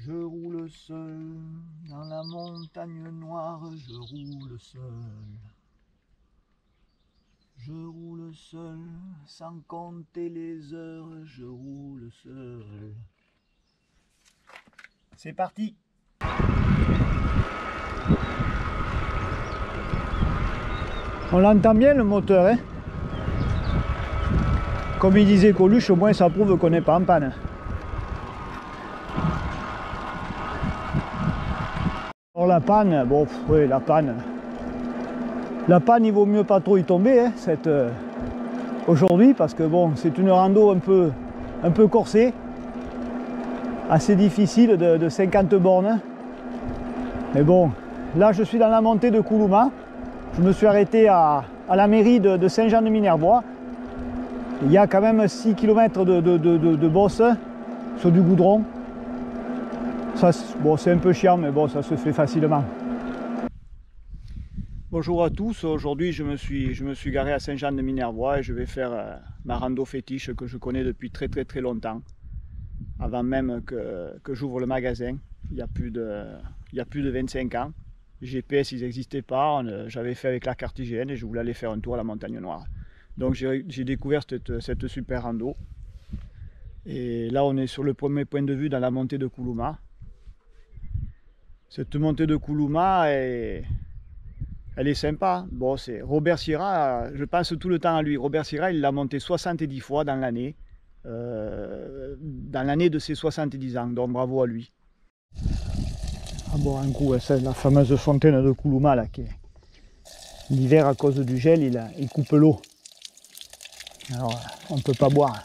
Je roule seul dans la montagne noire, je roule seul. Je roule seul sans compter les heures, je roule seul. C'est parti! On l'entend bien le moteur, hein? Comme il disait Coluche, au moins ça prouve qu'on n'est pas en panne. Alors la panne, bon, oui, la panne, il vaut mieux pas trop y tomber, hein, aujourd'hui, parce que bon, c'est une rando un peu corsée, assez difficile de 50 bornes. Mais bon, là je suis dans la montée de Koulouma. Je me suis arrêté à la mairie de Saint-Jean-de-Minervois. Il y a quand même 6 km de bosse sur du goudron. Ça, bon, c'est un peu chiant, mais bon, ça se fait facilement. Bonjour à tous, aujourd'hui je me suis garé à Saint-Jean-de-Minervois et je vais faire ma rando fétiche que je connais depuis très longtemps. Avant même que j'ouvre le magasin, il y a plus de 25 ans. Les GPS ils n'existaient pas, j'avais fait avec la carte IGN et je voulais aller faire un tour à la Montagne Noire. Donc j'ai découvert cette super rando. Et là on est sur le premier point de vue dans la montée de Koulouma. Cette montée de Koulouma, elle est sympa. Bon, c'est Robert Sierra, je pense tout le temps à lui. Robert Sierra, il l'a monté 70 fois dans l'année de ses 70 ans, donc bravo à lui. À boire un coup, c'est la fameuse fontaine de Koulouma là, qui l'hiver à cause du gel, il coupe l'eau. Alors on ne peut pas boire.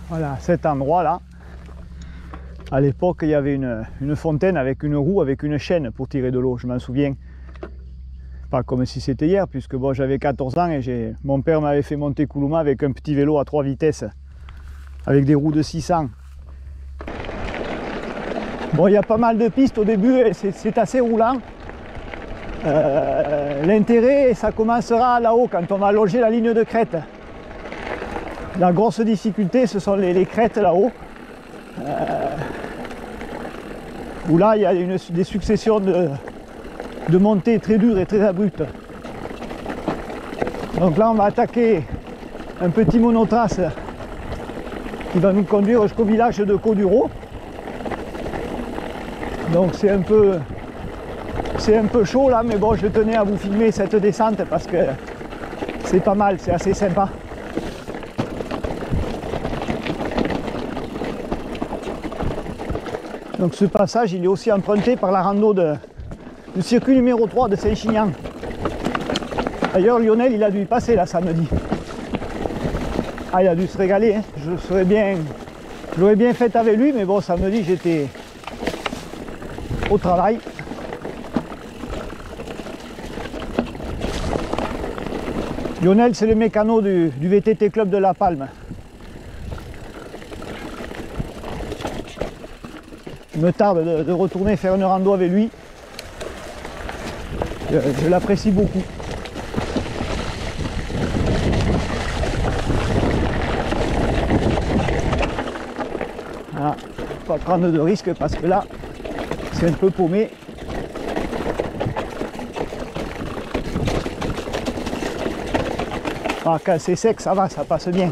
Voilà, cet endroit là, à l'époque il y avait une fontaine avec une roue, avec une chaîne pour tirer de l'eau, je m'en souviens. Pas comme si c'était hier, puisque bon, j'avais 14 ans et mon père m'avait fait monter Koulouma avec un petit vélo à 3 vitesses, avec des roues de 600. Bon, il y a pas mal de pistes au début, c'est assez roulant. L'intérêt, ça commencera là-haut, quand on va longer la ligne de crête. La grosse difficulté, ce sont les crêtes là-haut. Où là, il y a des successions de montées très dures et très abruptes. Donc là on va attaquer un petit monotrace qui va nous conduire jusqu'au village de Coduro. Donc c'est un peu chaud là, mais bon, je tenais à vous filmer cette descente parce que c'est pas mal, c'est assez sympa. Donc ce passage il est aussi emprunté par la rando du circuit numéro 3 de Saint-Chinian. D'ailleurs Lionel il a dû y passer là samedi. Ah, il a dû se régaler, hein. J'aurais bien fait avec lui, mais bon, samedi j'étais au travail. Lionel c'est le mécano du VTT Club de La Palme. Il me tarde de retourner faire une rando avec lui. Je l'apprécie beaucoup. Voilà, pas prendre de risques parce que là, c'est un peu paumé. Ah, quand c'est sec, ça va, ça passe bien.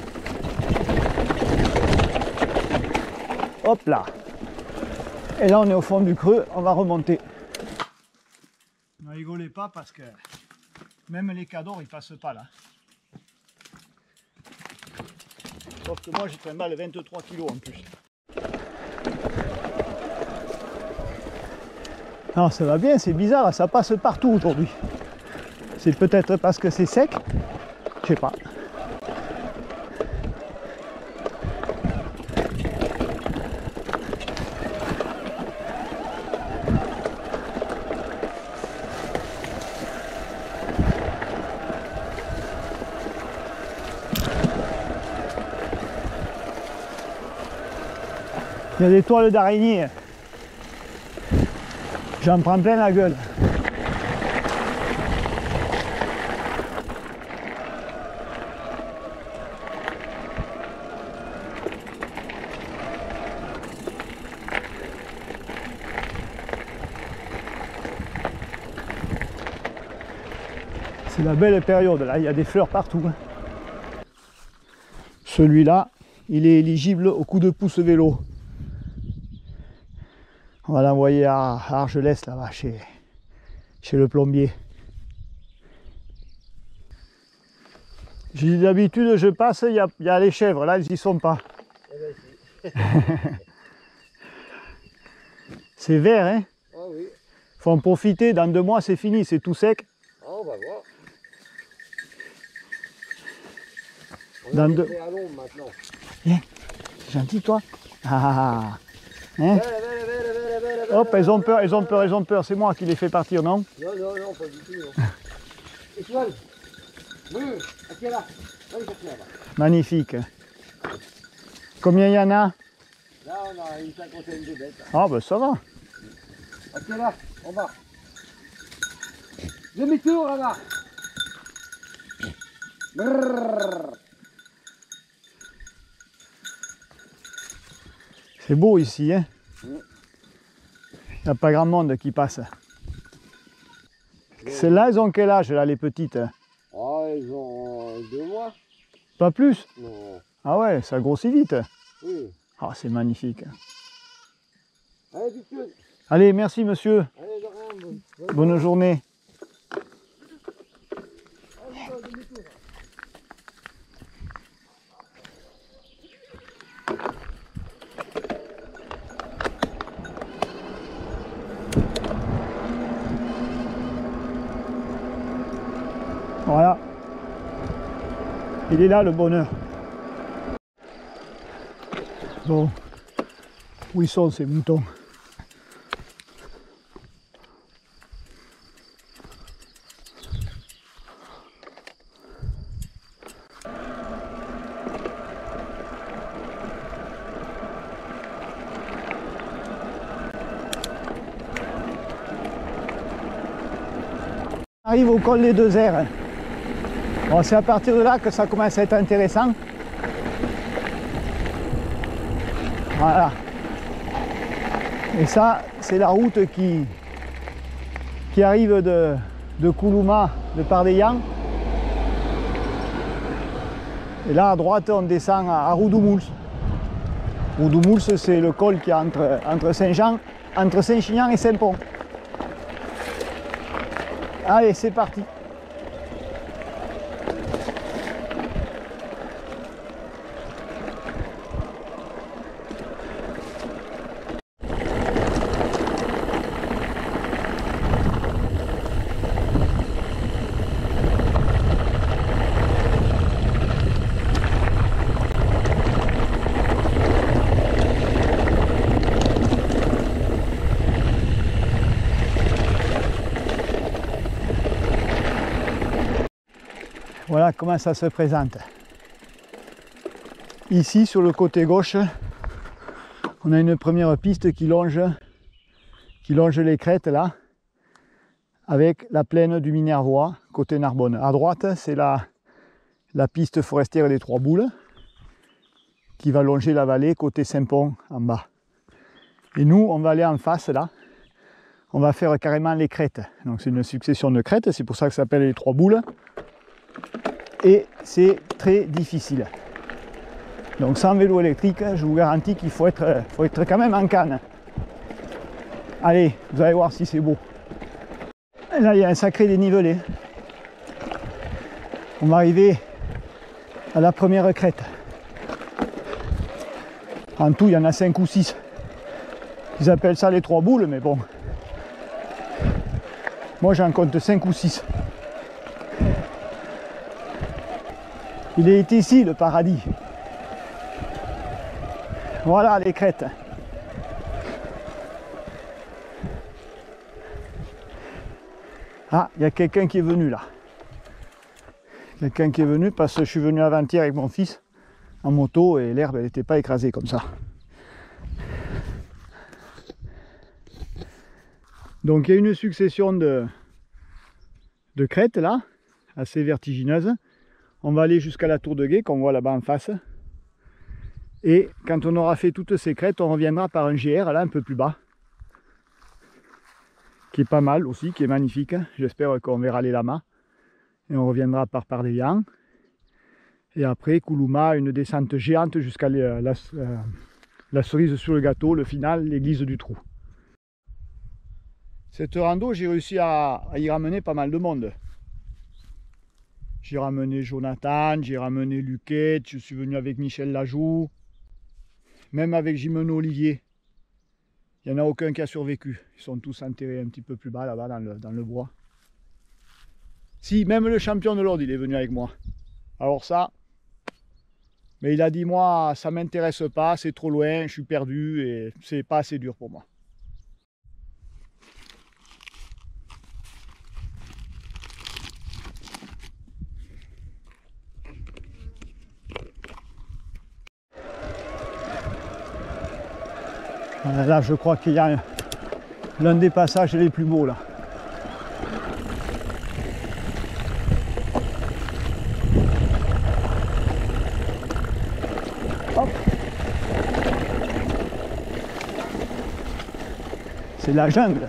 Hop là. Et là, on est au fond du creux, on va remonter. Ne rigolez pas parce que même les cadors ils passent pas là. Sauf que moi j'ai trimballe 23 kg en plus. Alors ça va bien, c'est bizarre, ça passe partout aujourd'hui. C'est peut-être parce que c'est sec, je sais pas. Il y a des toiles d'araignée. J'en prends plein la gueule. C'est la belle période, là, il y a des fleurs partout. Hein. Celui-là, il est éligible au coup de pouce vélo. On va l'envoyer à Argelès, là-bas, chez le plombier. J'ai dit d'habitude, je passe, il y a les chèvres, là, elles n'y sont pas. C'est vert, hein? Ah oui. Faut en profiter, dans 2 mois, c'est fini, c'est tout sec. Ah, on va voir. On Dans a deux... à l'ombre maintenant. Viens, c'est gentil, toi. Ah, hein? Hop, elles ont peur, c'est moi qui les fais partir, non? Non, pas du tout. Non. Étoile. Oui, à là. Magnifique. Combien il y en a? Là, on a une cinquantaine de bêtes. Ah, ben ça va. À là, en bas. Demi-tour, là-bas. C'est beau ici, hein? Il n'y a pas grand monde qui passe. Celles-là, elles ont quel âge, là, les petites? Ah, elles ont 2 mois. Pas plus? Non. Ah ouais, ça grossit vite. Oui. Ah, c'est magnifique. Allez, vite. Allez, merci monsieur. Allez, de rien. Bonne journée. Voilà. Il est là le bonheur. Bon. Où ils sont ces moutons? On arrive au col des 2 airs. Bon, c'est à partir de là que ça commence à être intéressant. Voilà. Et ça, c'est la route qui arrive de Koulouma, de Pardeillan. Et là, à droite, on descend à Roudoumoulz. Roudoumoulz, c'est le col qui est entre Saint-Jean, entre Saint-Chinian et Saint-Pont. Allez, c'est parti. Voilà comment ça se présente. Ici, sur le côté gauche, on a une première piste qui longe les crêtes là, avec la plaine du Minervois, côté Narbonne. À droite, c'est la piste forestière des Trois Boules, qui va longer la vallée, côté Saint-Pont, en bas. Et nous, on va aller en face là, on va faire carrément les crêtes. Donc c'est une succession de crêtes, c'est pour ça que ça s'appelle les Trois Boules. Et c'est très difficile. Donc sans vélo électrique, je vous garantis qu'il faut être quand même en canne. Allez, vous allez voir si c'est beau. Et là, il y a un sacré dénivelé. On va arriver à la première crête. En tout, il y en a 5 ou 6. Ils appellent ça les Trois Boules, mais bon. Moi, j'en compte 5 ou 6. Il est ici le paradis. Voilà les crêtes. Ah, il y a quelqu'un qui est venu là. Quelqu'un qui est venu parce que je suis venu avant-hier avec mon fils en moto et l'herbe elle n'était pas écrasée comme ça. Donc il y a une succession de crêtes là, assez vertigineuses. On va aller jusqu'à la tour de Guet qu'on voit là-bas en face. Et quand on aura fait toutes ces crêtes, on reviendra par un GR là un peu plus bas. Qui est pas mal aussi, qui est magnifique. J'espère qu'on verra les lamas. Et on reviendra par Pardeillan. Et après, Koulouma, une descente géante jusqu'à la cerise sur le gâteau, le final, l'église du Trou. Cette rando, j'ai réussi à y ramener pas mal de monde. J'ai ramené Jonathan, j'ai ramené Luquette, je suis venu avec Michel Lajoux, même avec Jimeno Olivier. Il n'y en a aucun qui a survécu. Ils sont tous enterrés un petit peu plus bas là-bas dans le bois. Si, même le champion de l'ordre, il est venu avec moi. Alors ça, mais il a dit moi, ça m'intéresse pas, c'est trop loin, je suis perdu et c'est pas assez dur pour moi. Là, je crois qu'il y a l'un des passages les plus beaux là. Hop. C'est la jungle.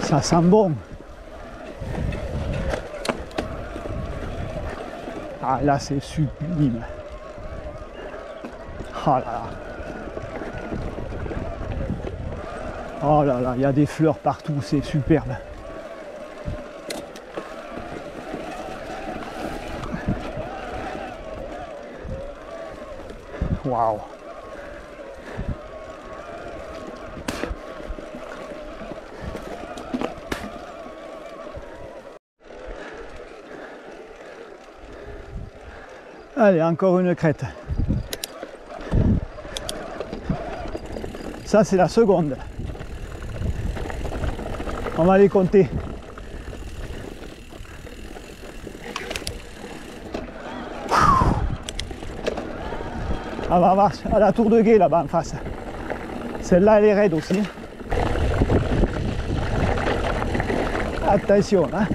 Ça sent bon. Ah là c'est sublime. Oh là là. Oh là là, il y a des fleurs partout, c'est superbe. Waouh. Allez, encore une crête. Ça, c'est la seconde. On va les compter. On va voir à la tour de guet là-bas en face. Celle-là, elle est raide aussi. Attention, hein.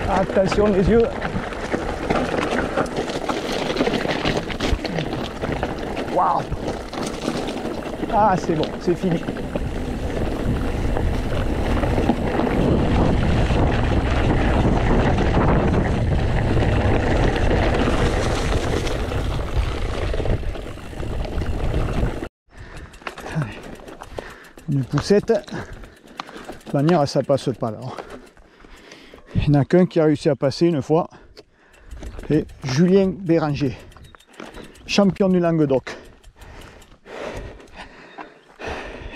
Attention les yeux. Waouh. Ah c'est bon, c'est fini. Une poussette. De toute manière, ça passe pas là. Il n'y en a qu'un qui a réussi à passer une fois. C'est Julien Béranger, champion du Languedoc.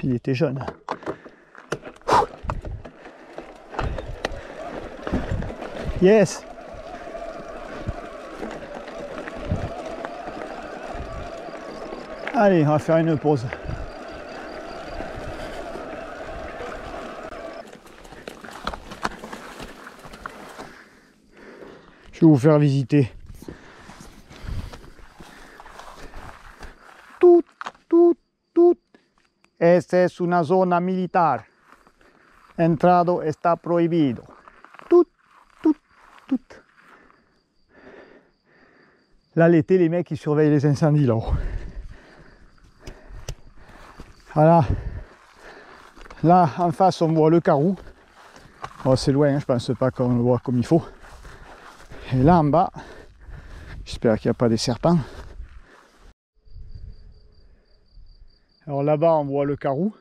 Il était jeune. Yes. Allez, on va faire une pause. Je vais vous faire visiter tout. Esta es una zona militar. Entrado está prohibido. Tout. Là, l'été, les mecs, ils surveillent les incendies là-haut. Voilà. Là, en face, on voit le Carou. Oh, c'est loin, hein, je pense pas qu'on le voit comme il faut. Et là en bas, j'espère qu'il n'y a pas des serpents. Alors là-bas, on voit le Carou.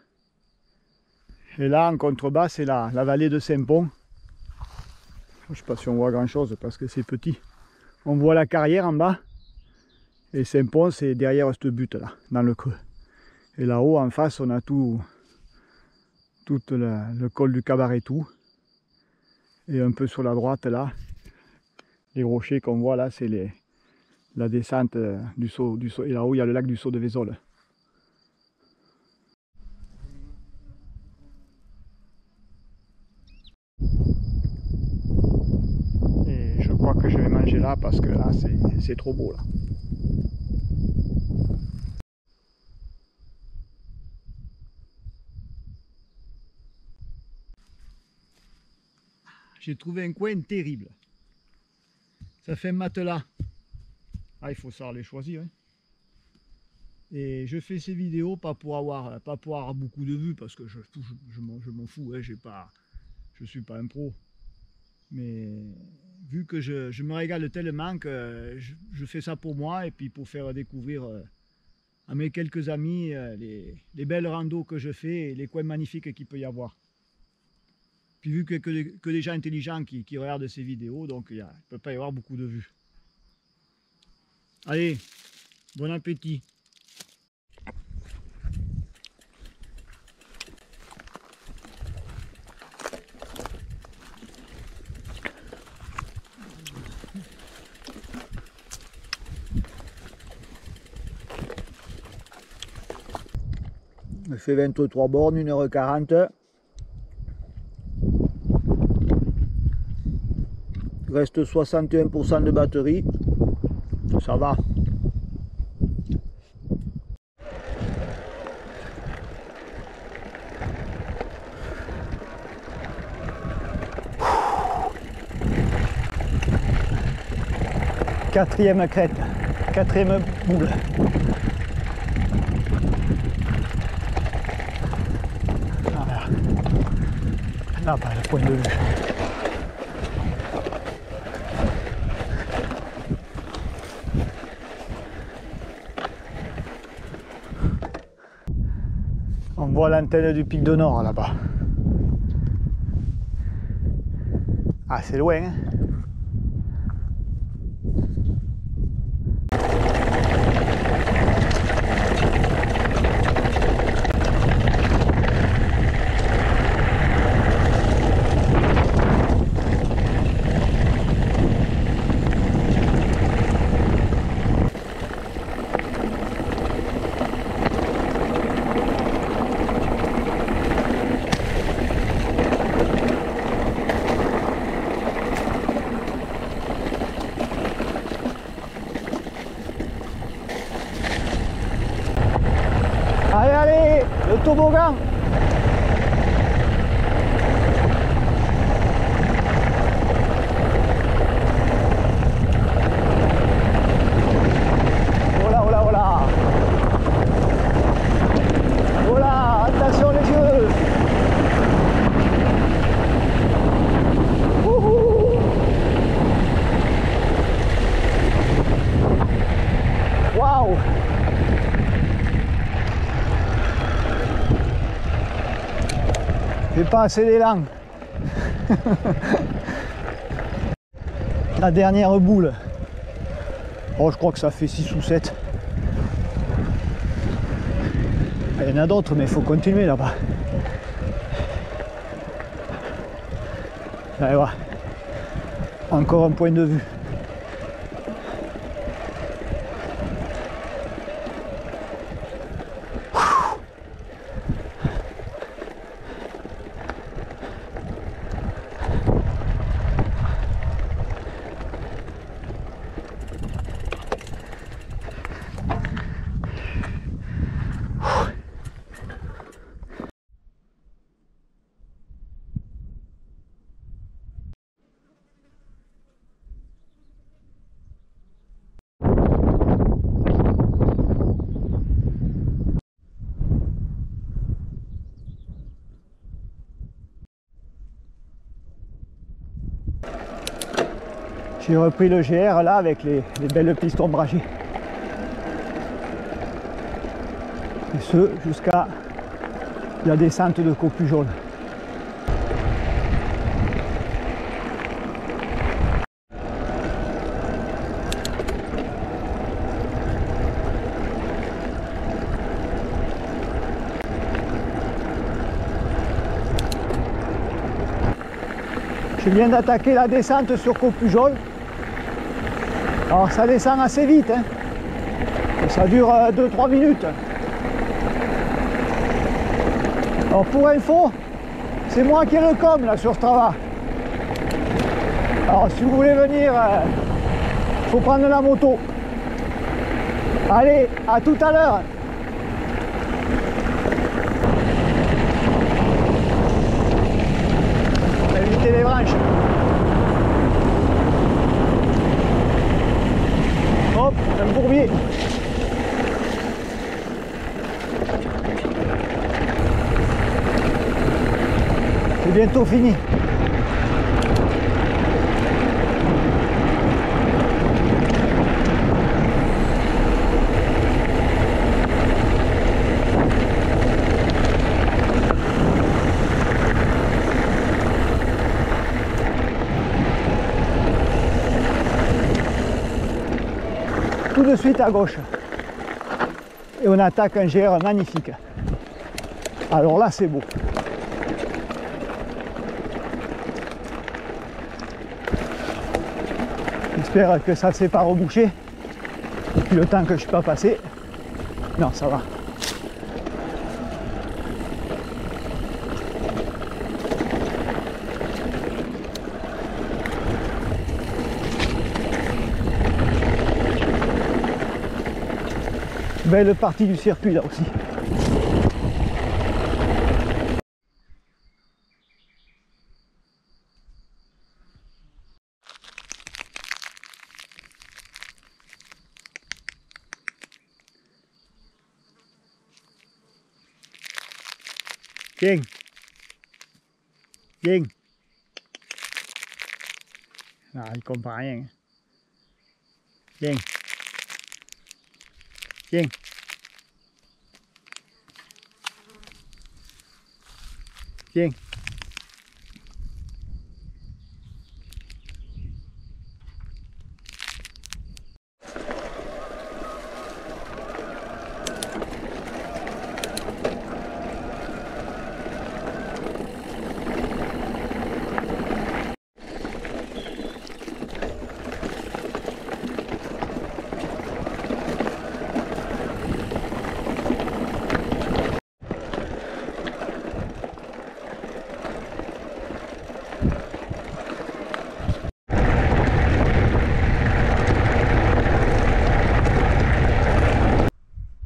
Et là, en contrebas, c'est la vallée de Saint-Pons. Je ne sais pas si on voit grand-chose parce que c'est petit. On voit la carrière en bas. Et Saint-Pons, c'est derrière cette butte là, dans le creux. Et là-haut, en face, on a tout le col du Cabaretou. Et un peu sur la droite, là, les rochers qu'on voit là, c'est la descente du saut. Et là-haut, il y a le lac du Saut de Vézole. Et je crois que je vais manger là parce que là, c'est trop beau là. J'ai trouvé un coin terrible. Ça fait un matelas. Ah, il faut savoir les choisir. Hein. Et je fais ces vidéos pas pour avoir beaucoup de vues, parce que je m'en fous, hein, je suis pas un pro. Mais vu que je me régale tellement que je fais ça pour moi et puis pour faire découvrir à mes quelques amis les belles randos que je fais et les coins magnifiques qu'il peut y avoir. Puis vu que des gens intelligents qui regardent ces vidéos, donc il ne peut pas y avoir beaucoup de vues. Allez, bon appétit! Je fais 23 bornes, 1h40. Il reste 61% de batterie. Ça va. Quatrième crête, quatrième boule. Voilà. Là, pas le point de vue. On voit l'antenne du Pic de Nord là-bas. Ah, c'est loin, hein? Allez, allez, le toboggan. Voilà, voilà, voilà. Voilà, attention les yeux. Wouhou. Waouh. J'ai pas assez d'élan. La dernière boule. Oh, je crois que ça fait 6 ou 7. Il y en a d'autres, mais il faut continuer là-bas. Allez, voilà. Encore un point de vue. J'ai repris le GR là avec les belles pistes ombragées. Et ce jusqu'à la descente de Copujol. Je viens d'attaquer la descente sur Copujol. Alors ça descend assez vite, hein. Ça dure 2-3 minutes. Alors pour info, c'est moi qui ai le com là sur Strava. Alors si vous voulez venir, il faut prendre la moto. Allez, à tout à l'heure. Évitez les branches. Hop. C'est bientôt fini. Tout de suite à gauche. Et on attaque un GR magnifique. Alors là, c'est beau. J'espère que ça ne s'est pas rebouché depuis le temps que je ne suis pas passé. Non, ça va. Belle partie du circuit là aussi. Viens. Viens. Non, il comprend rien. Viens. Viens. Viens.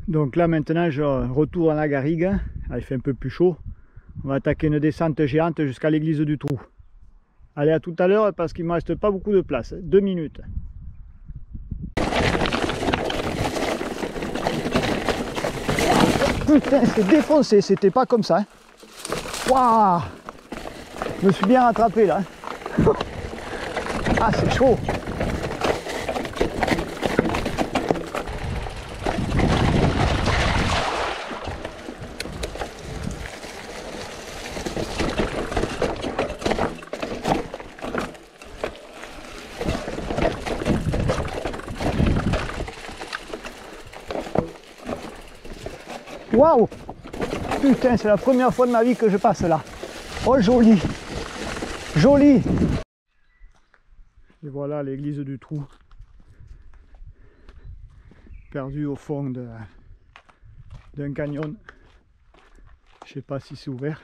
Donc là maintenant je retourne à la garrigue, il fait un peu plus chaud. On va attaquer une descente géante jusqu'à l'église du Trou. Allez, à tout à l'heure parce qu'il ne me reste pas beaucoup de place, 2 minutes. Putain, c'est défoncé, c'était pas comme ça. Waouh, je me suis bien rattrapé là. Ah, c'est chaud. Waouh! Putain, c'est la première fois de ma vie que je passe là. Oh, joli! Joli! Et voilà l'église du Trou. Perdue au fond d'un canyon. Je sais pas si c'est ouvert.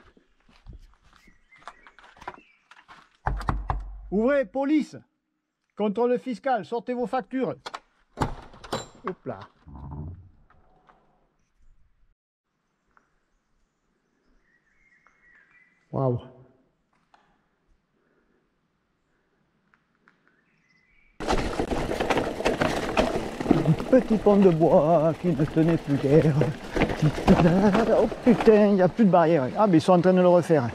Ouvrez, police! Contrôle fiscal, sortez vos factures. Hop là. Waouh! Un petit pont de bois qui ne tenait plus guère. Oh putain, il n'y a plus de barrière. Ah, mais ils sont en train de le refaire.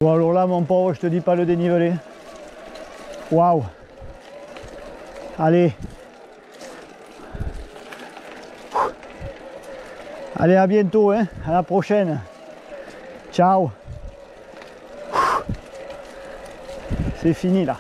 Bon, alors là, mon pauvre, je te dis pas le dénivelé. Waouh! Allez! Allez, à bientôt, hein, à la prochaine. Ciao. C'est fini là.